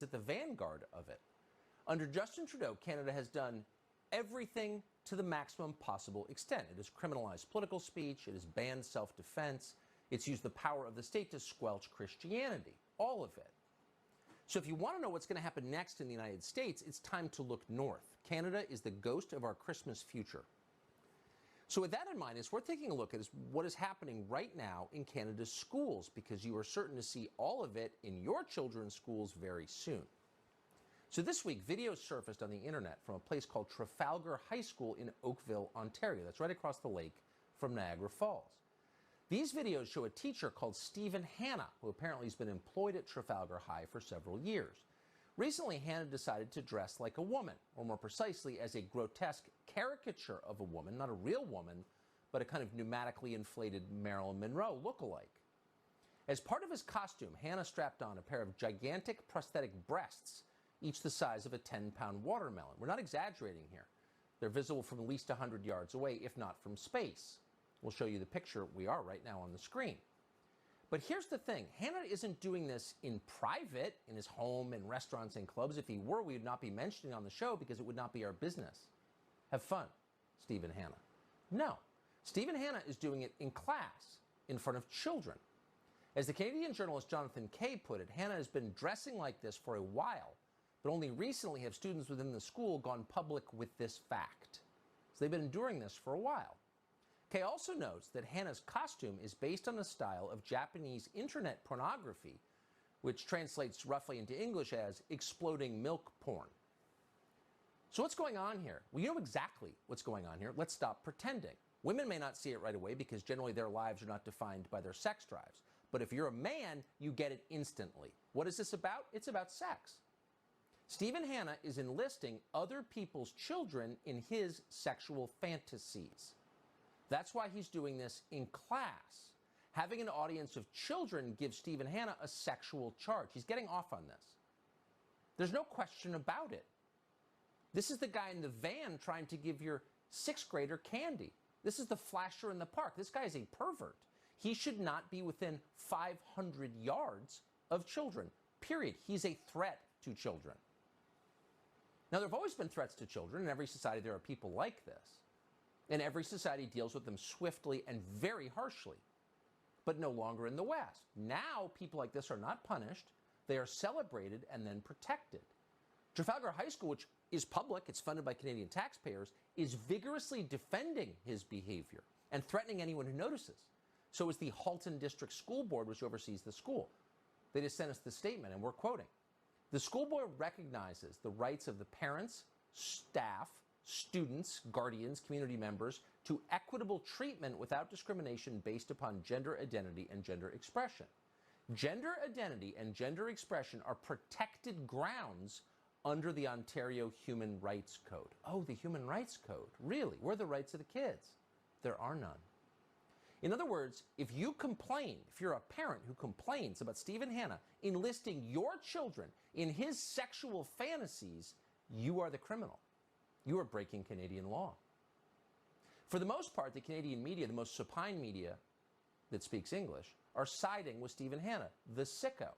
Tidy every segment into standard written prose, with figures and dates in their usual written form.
at the vanguard of it. Under Justin Trudeau, Canada has done everything to the maximum possible extent. It has criminalized political speech, it has banned self-defense, it's used the power of the state to squelch Christianity, all of it. So if you want to know what's going to happen next in the United States, it's time to look north. Canada is the ghost of our Christmas future. So with that in mind, it's worth taking a look at what is happening right now in Canada's schools, because you are certain to see all of it in your children's schools very soon. So this week, videos surfaced on the internet from a place called Trafalgar High School in Oakville, Ontario. That's right across the lake from Niagara Falls. These videos show a teacher called Stephen Hanna, who apparently has been employed at Trafalgar High for several years. Recently, Hanna decided to dress like a woman, or more precisely, as a grotesque caricature of a woman, not a real woman, but a kind of pneumatically inflated Marilyn Monroe look-alike. As part of his costume, Hanna strapped on a pair of gigantic prosthetic breasts, each the size of a 10-pound watermelon. We're not exaggerating here. They're visible from at least 100 yards away, if not from space. We'll show you the picture we are right now on the screen. But here's the thing. Hanna isn't doing this in private, in his home, in restaurants and clubs. If he were, we would not be mentioning it on the show because it would not be our business. Have fun, Stephen Hanna. No. Stephen Hanna is doing it in class, in front of children. As the Canadian journalist Jonathan Kay put it, Hanna has been dressing like this for a while, but only recently have students within the school gone public with this fact. So they've been enduring this for a while. Kay also notes that Hanna's costume is based on the style of Japanese internet pornography, which translates roughly into English as exploding milk porn. So what's going on here? Well, you know exactly what's going on here. Let's stop pretending. Women may not see it right away because generally their lives are not defined by their sex drives. But if you're a man, you get it instantly. What is this about? It's about sex. Stephen Hanna is enlisting other people's children in his sexual fantasies. That's why he's doing this in class. Having an audience of children gives Stephen Hanna a sexual charge. He's getting off on this. There's no question about it. This is the guy in the van trying to give your sixth grader candy. This is the flasher in the park. This guy is a pervert. He should not be within 500 yards of children, period. He's a threat to children. Now, there have always been threats to children. In every society, there are people like this. And every society deals with them swiftly and very harshly, but no longer in the West. Now, people like this are not punished. They are celebrated and then protected. Trafalgar High School, which is public, it's funded by Canadian taxpayers, is vigorously defending his behavior and threatening anyone who notices. So is the Halton District School Board, which oversees the school. They just sent us the statement, and we're quoting. The school board recognizes the rights of the parents, staff, students, guardians, community members to equitable treatment without discrimination based upon gender identity and gender expression. Gender identity and gender expression are protected grounds under the Ontario Human Rights Code. Oh, the Human Rights Code. Really? Where are the rights of the kids? There are none. In other words, if you complain, if you're a parent who complains about Stephen Hanna enlisting your children in his sexual fantasies, you are the criminal. You are breaking Canadian law. For the most part, the Canadian media, the most supine media that speaks English, are siding with Stephen Hanna, the sicko.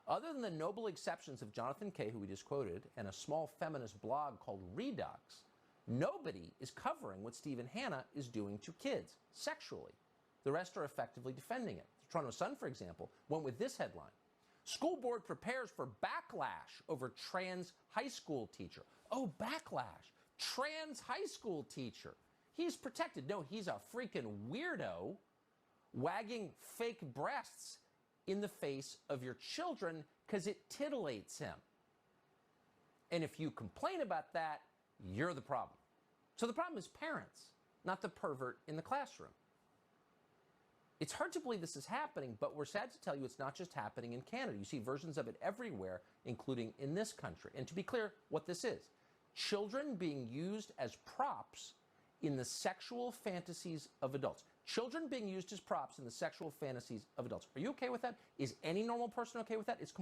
Other than the noble exceptions of Jonathan Kay, who we just quoted, and a small feminist blog called Redux, nobody is covering what Stephen Hanna is doing to kids sexually. The rest are effectively defending it. The Toronto Sun, for example, went with this headline. School board prepares for backlash over trans high school teacher. Oh, backlash. Trans high school teacher. He's protected. No, he's a freaking weirdo wagging fake breasts in the face of your children because it titillates him. And if you complain about that, you're the problem. So the problem is parents, not the pervert in the classroom. It's hard to believe this is happening, but we're sad to tell you it's not just happening in Canada. You see versions of it everywhere, including in this country. And to be clear, what this is, children being used as props in the sexual fantasies of adults. Children being used as props in the sexual fantasies of adults. Are you okay with that? Is any normal person okay with that? It's